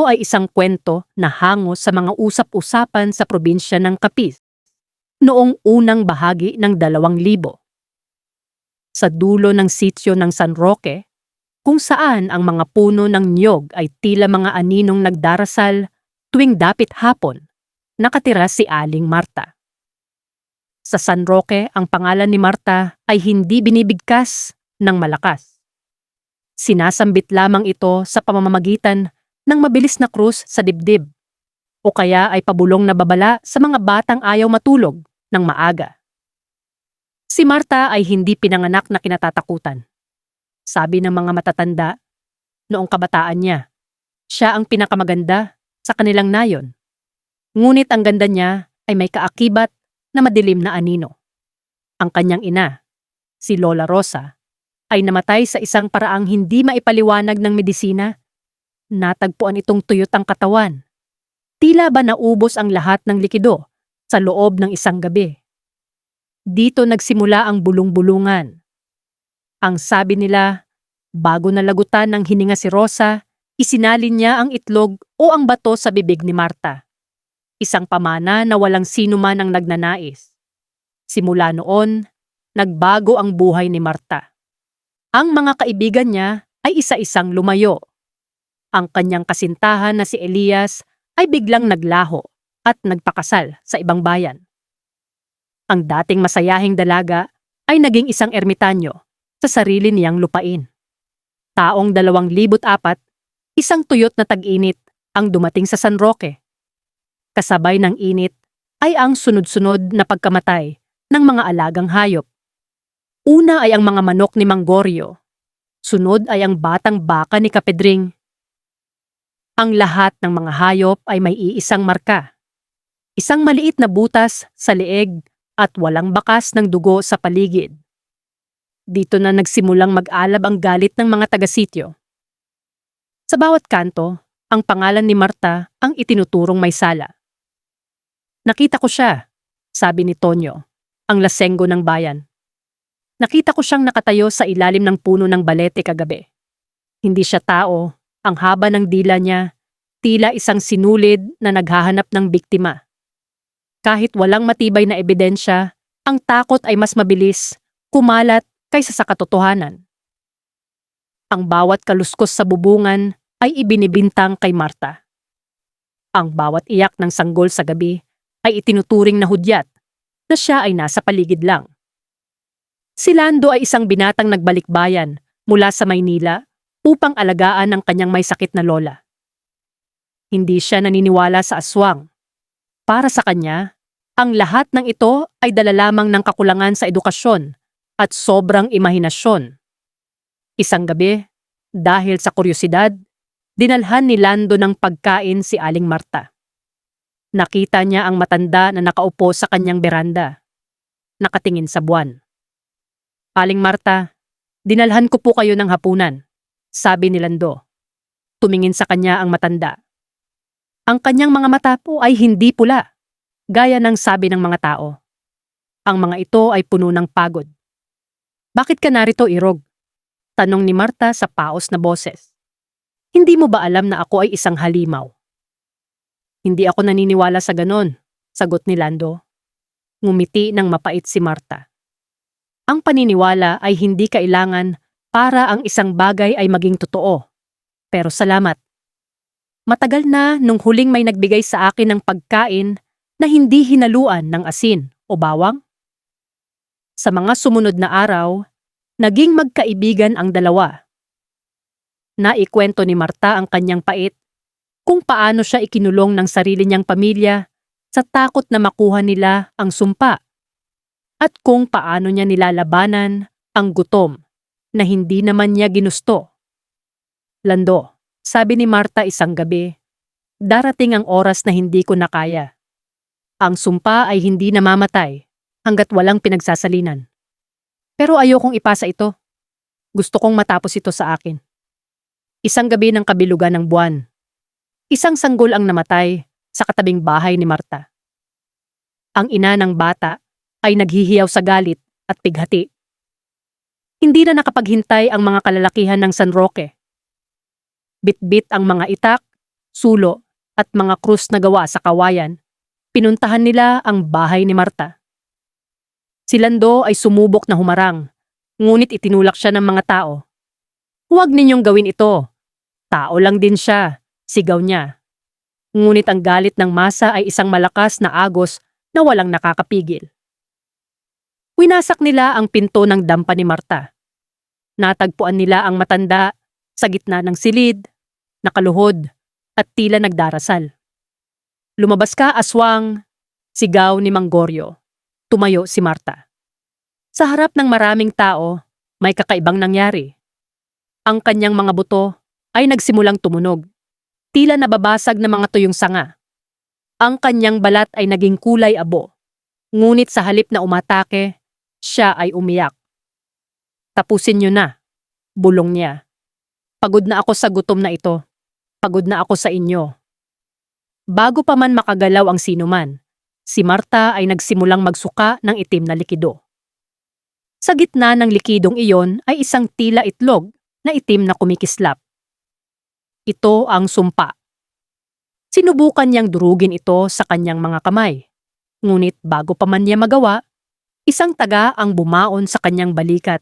Ito ay isang kwento na hango sa mga usap-usapan sa probinsya ng Capiz noong unang bahagi ng 2000. Sa dulo ng sitio ng San Roque, kung saan ang mga puno ng niyog ay tila mga aninong nagdarasal tuwing dapit hapon, nakatira si Aling Marta. Sa San Roque, ang pangalan ni Marta ay hindi binibigkas ng malakas. Sinasambit lamang ito sa pamamagitan ng mabilis na krus sa dibdib o kaya ay pabulong na babala sa mga batang ayaw matulog ng maaga. Si Marta ay hindi pinanganak na kinatatakutan. Sabi ng mga matatanda, noong kabataan niya, siya ang pinakamaganda sa kanilang nayon. Ngunit ang ganda niya ay may kaakibat na madilim na anino. Ang kanyang ina, si Lola Rosa, ay namatay sa isang paraang hindi maipaliwanag ng medisina. Natagpuan itong tuyot ang katawan. Tila ba naubos ang lahat ng likido sa loob ng isang gabi. Dito nagsimula ang bulong-bulungan. Ang sabi nila, bago nalagutan ng hininga si Rosa, isinalin niya ang itlog o ang bato sa bibig ni Marta. Isang pamana na walang sino man ang nagnanais. Simula noon, nagbago ang buhay ni Marta. Ang mga kaibigan niya ay isa-isang lumayo. Ang kanyang kasintahan na si Elias ay biglang naglaho at nagpakasal sa ibang bayan. Ang dating masayahing dalaga ay naging isang ermitanyo sa sarili niyang lupain. Taong 2004, isang tuyot na tag-init ang dumating sa San Roque. Kasabay ng init ay ang sunod-sunod na pagkamatay ng mga alagang hayop. Una ay ang mga manok ni Manggorio. Sunod ay ang batang baka ni Kapedring. Ang lahat ng mga hayop ay may iisang marka. Isang maliit na butas sa leeg at walang bakas ng dugo sa paligid. Dito na nagsimulang mag-alab ang galit ng mga taga-sityo. Sa bawat kanto, ang pangalan ni Marta ang itinuturong may sala. Nakita ko siya, sabi ni Tonyo, ang lasenggo ng bayan. Nakita ko siyang nakatayo sa ilalim ng puno ng balete kagabi. Hindi siya tao. Ang haba ng dila niya, tila isang sinulid na naghahanap ng biktima. Kahit walang matibay na ebidensya, ang takot ay mas mabilis, kumalat kaysa sa katotohanan. Ang bawat kaluskos sa bubungan ay ibinibintang kay Marta. Ang bawat iyak ng sanggol sa gabi ay itinuturing na hudyat na siya ay nasa paligid lang. Si Lando ay isang binatang nagbalikbayan mula sa Maynila upang alagaan ang kanyang may sakit na lola. Hindi siya naniniwala sa aswang. Para sa kanya, ang lahat ng ito ay dala lamang ng kakulangan sa edukasyon at sobrang imahinasyon. Isang gabi, dahil sa kuryosidad, dinalhan ni Lando ng pagkain si Aling Marta. Nakita niya ang matanda na nakaupo sa kanyang beranda, nakatingin sa buwan. Aling Marta, dinalhan ko po kayo ng hapunan, sabi ni Lando. Tumingin sa kanya ang matanda. Ang kanyang mga mata po ay hindi pula, gaya ng sabi ng mga tao. Ang mga ito ay puno ng pagod. Bakit ka narito, Irog? Tanong ni Marta sa paos na boses. Hindi mo ba alam na ako ay isang halimaw? Hindi ako naniniwala sa ganon, sagot ni Lando. Ngumiti ng mapait si Marta. Ang paniniwala ay hindi kailangan para ang isang bagay ay maging totoo. Pero salamat. Matagal na nung huling may nagbigay sa akin ng pagkain na hindi hinaluan ng asin o bawang. Sa mga sumunod na araw, naging magkaibigan ang dalawa. Naikwento ni Marta ang kanyang pait kung paano siya ikinulong ng sarili niyang pamilya sa takot na makuha nila ang sumpa at kung paano niya nilalabanan ang gutom na hindi naman niya ginusto. Lando, sabi ni Marta isang gabi, darating ang oras na hindi ko na kaya. Ang sumpa ay hindi namamatay hanggat walang pinagsasalinan. Pero ayokong ipasa ito. Gusto kong matapos ito sa akin. Isang gabi ng kabilugan ng buwan. Isang sanggol ang namatay sa katabing bahay ni Marta. Ang ina ng bata ay naghihiyaw sa galit at pighati. Hindi na nakapaghintay ang mga kalalakihan ng San Roque. Bitbit ang mga itak, sulo, at mga krus na gawa sa kawayan, pinuntahan nila ang bahay ni Marta. Si Lando ay sumubok na humarang, ngunit itinulak siya ng mga tao. "Huwag ninyong gawin ito. Tao lang din siya," sigaw niya. Ngunit ang galit ng masa ay isang malakas na agos na walang nakakapigil. Winasak nila ang pinto ng dampa ni Marta. Natagpuan nila ang matanda sa gitna ng silid, nakaluhod, at tila nagdarasal. "Lumabas ka, aswang!" sigaw ni Mang Goryo. Tumayo si Marta. Sa harap ng maraming tao, may kakaibang nangyari. Ang kanyang mga buto ay nagsimulang tumunog. Tila nababasag na mga tuyong sanga. Ang kanyang balat ay naging kulay abo. Ngunit sa halip na umatake, siya ay umiyak. "Tapusin niyo na," bulong niya. "Pagod na ako sa gutom na ito. Pagod na ako sa inyo." Bago pa man makagalaw ang sinuman, si Marta ay nagsimulang magsuka ng itim na likido. Sa gitna ng likidong iyon ay isang tila itlog na itim na kumikislap. Ito ang sumpa. Sinubukan niyang durugin ito sa kanyang mga kamay. Ngunit bago pa man niya magawa, isang taga ang bumaon sa kanyang balikat.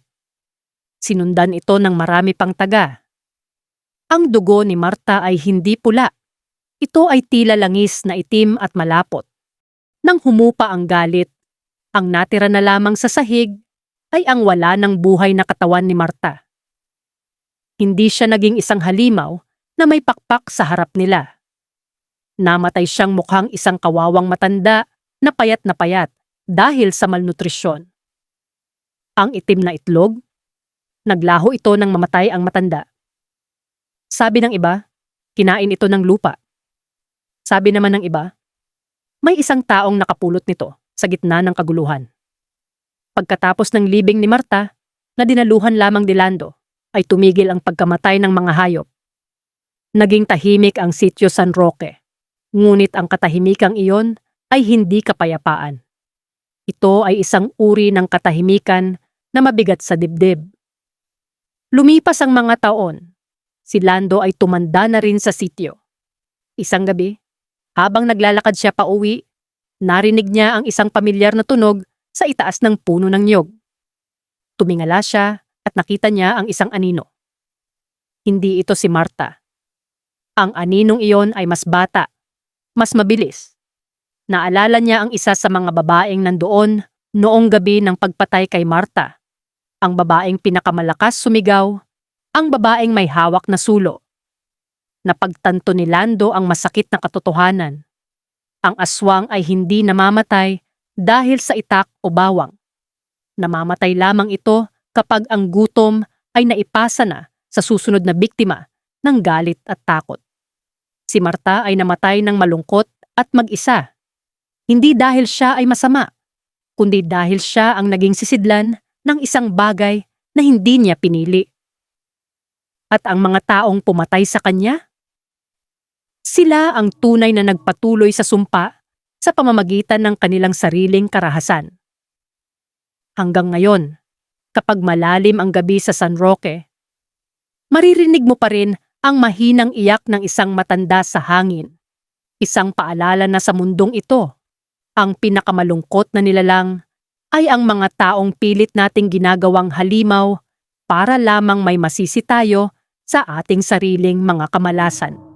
Sinundan ito ng marami pang taga. Ang dugo ni Marta ay hindi pula. Ito ay tila langis na itim at malapot. Nang humupa ang galit, ang natira na lamang sa sahig ay ang wala ng buhay na katawan ni Marta. Hindi siya naging isang halimaw na may pakpak sa harap nila. Namatay siyang mukhang isang kawawang matanda na payat dahil sa malnutrisyon. Ang itim na itlog, naglaho ito nang mamatay ang matanda. Sabi ng iba, kinain ito ng lupa. Sabi naman ng iba, may isang taong nakapulot nito sa gitna ng kaguluhan. Pagkatapos ng libing ni Marta, na dinaluhan lamang ni Lando, ay tumigil ang pagkamatay ng mga hayop. Naging tahimik ang sitio San Roque, ngunit ang katahimikang iyon ay hindi kapayapaan. Ito ay isang uri ng katahimikan na mabigat sa dibdib. Lumipas ang mga taon. Si Lando ay tumanda na rin sa sitio. Isang gabi, habang naglalakad siya pauwi, narinig niya ang isang pamilyar na tunog sa itaas ng puno ng niyog. Tumingala siya at nakita niya ang isang anino. Hindi ito si Marta. Ang aninong iyon ay mas bata, mas mabilis. Naalala niya ang isa sa mga babaeng nandoon noong gabi ng pagpatay kay Marta. Ang babaeng pinakamalakas sumigaw, ang babaeng may hawak na sulo. Napagtanto ni Lando ang masakit na katotohanan. Ang aswang ay hindi namamatay dahil sa itak o bawang. Namamatay lamang ito kapag ang gutom ay naipasa na sa susunod na biktima ng galit at takot. Si Marta ay namatay ng malungkot at mag-isa. Hindi dahil siya ay masama, kundi dahil siya ang naging sisidlan ng isang bagay na hindi niya pinili. At ang mga taong pumatay sa kanya? Sila ang tunay na nagpatuloy sa sumpa sa pamamagitan ng kanilang sariling karahasan. Hanggang ngayon, kapag malalim ang gabi sa San Roque, maririnig mo pa rin ang mahinang iyak ng isang matanda sa hangin. Isang paalala na sa mundong ito, ang pinakamalungkot na nilalang ay ang mga taong pilit nating ginagawang halimaw para lamang may masisi tayo sa ating sariling mga kamalasan.